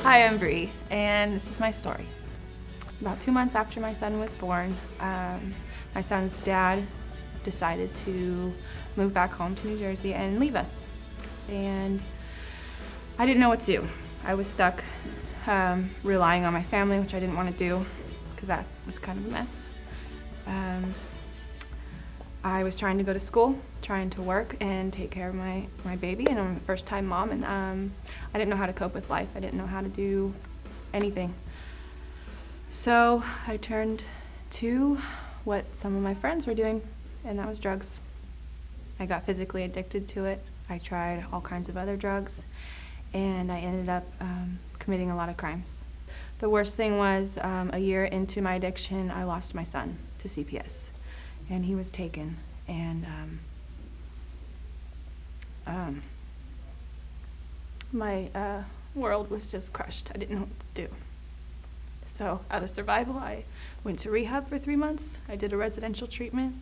Hi, I'm Brie, and this is my story. About 2 months after my son was born, my son's dad decided to move back home to New Jersey and leave us. And I didn't know what to do. I was stuck relying on my family, which I didn't want to do because that was kind of a mess. I was trying to go to school, trying to work and take care of my baby, and I'm a first-time mom, and I didn't know how to cope with life. I didn't know how to do anything. So I turned to what some of my friends were doing, and that was drugs. I got physically addicted to it. I tried all kinds of other drugs, and I ended up committing a lot of crimes. The worst thing was a year into my addiction, I lost my son to CPS. And he was taken, and my world was just crushed. I didn't know what to do. So out of survival, I went to rehab for 3 months. I did a residential treatment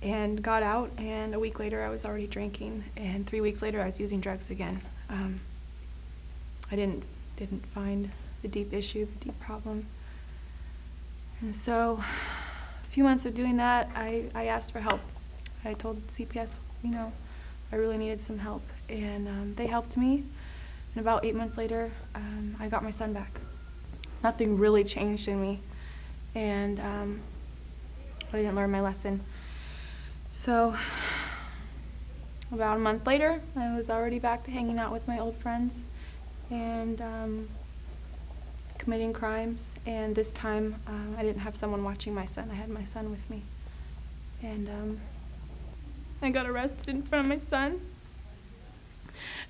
and got out, and a week later I was already drinking, and 3 weeks later I was using drugs again. I didn't find the deep issue, the deep problem. And so a few months of doing that, I asked for help. I told CPS, I really needed some help, and they helped me. And about 8 months later, I got my son back. Nothing really changed in me, and I didn't learn my lesson. So about a month later, I was already back to hanging out with my old friends and committing crimes, and this time I didn't have someone watching my son. I had my son with me, and I got arrested in front of my son,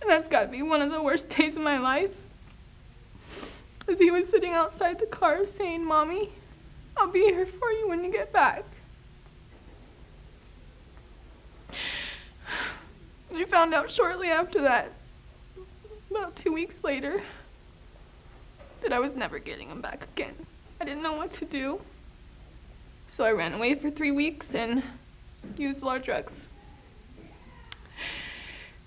and that's got to be one of the worst days of my life, as he was sitting outside the car saying, "Mommy, I'll be here for you when you get back." I found out shortly after that, about 2 weeks later, that I was never getting him back again. I didn't know what to do, so I ran away for 3 weeks and used a lot of drugs.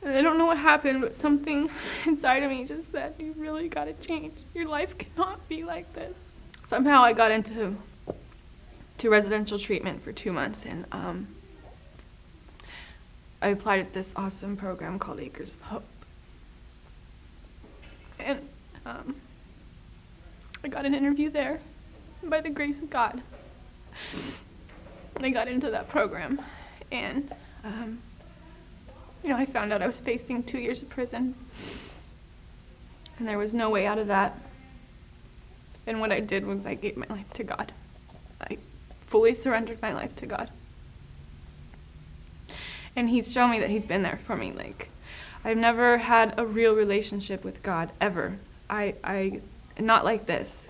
And I don't know what happened, but something inside of me just said, you really gotta change. Your life cannot be like this. Somehow I got into residential treatment for 2 months, and I applied at this awesome program called Acres of Hope. And I got an interview there, and by the grace of God, I got into that program, and I found out I was facing 2 years of prison, and there was no way out of that. And what I did was I gave my life to God. I fully surrendered my life to God. And He's shown me that He's been there for me. I've never had a real relationship with God, ever. Not like this.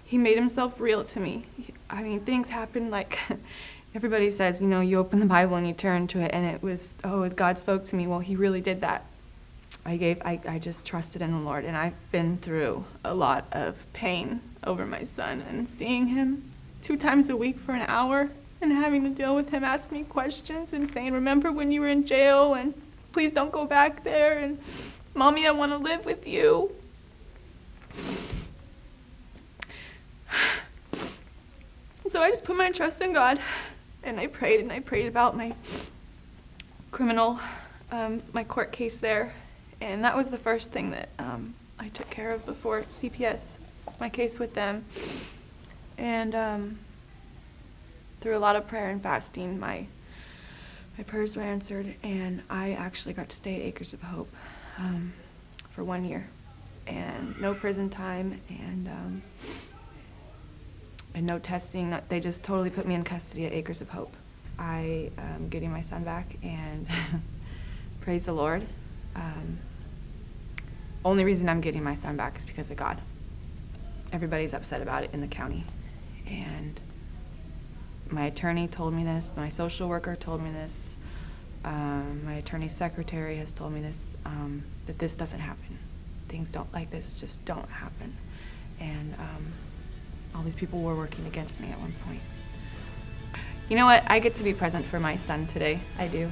He made Himself real to me. I mean, things happen like everybody says, you open the Bible and you turn to it and it was, God spoke to me. Well, He really did that. I just trusted in the Lord, and I've been through a lot of pain over my son, and seeing him 2 times a week for an hour and having to deal with him ask me questions and saying, "Remember when you were in jail, and please don't go back there, and Mommy, I want to live with you." So I just put my trust in God, and I prayed about my criminal, my court case there, and that was the first thing that I took care of before CPS, my case with them. And through a lot of prayer and fasting, my prayers were answered, and I actually got to stay at Acres of Hope for 1 year, and no prison time, and no testing. They just totally put me in custody at Acres of Hope. I am getting my son back, and praise the Lord. Only reason I'm getting my son back is because of God. Everybody's upset about it in the county, and my attorney told me this, my social worker told me this, my attorney's secretary has told me this, that this doesn't happen. Things like this just don't happen. And all these people were working against me at one point. You know what? I get to be present for my son today. I do.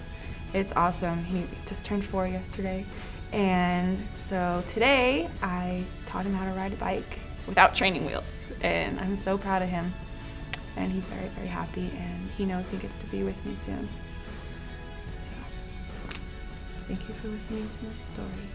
It's awesome. He just turned 4 yesterday, And so today I taught him how to ride a bike without training wheels, and I'm so proud of him. And he's very, very happy, and he knows he gets to be with me soon. So, thank you for listening to my story.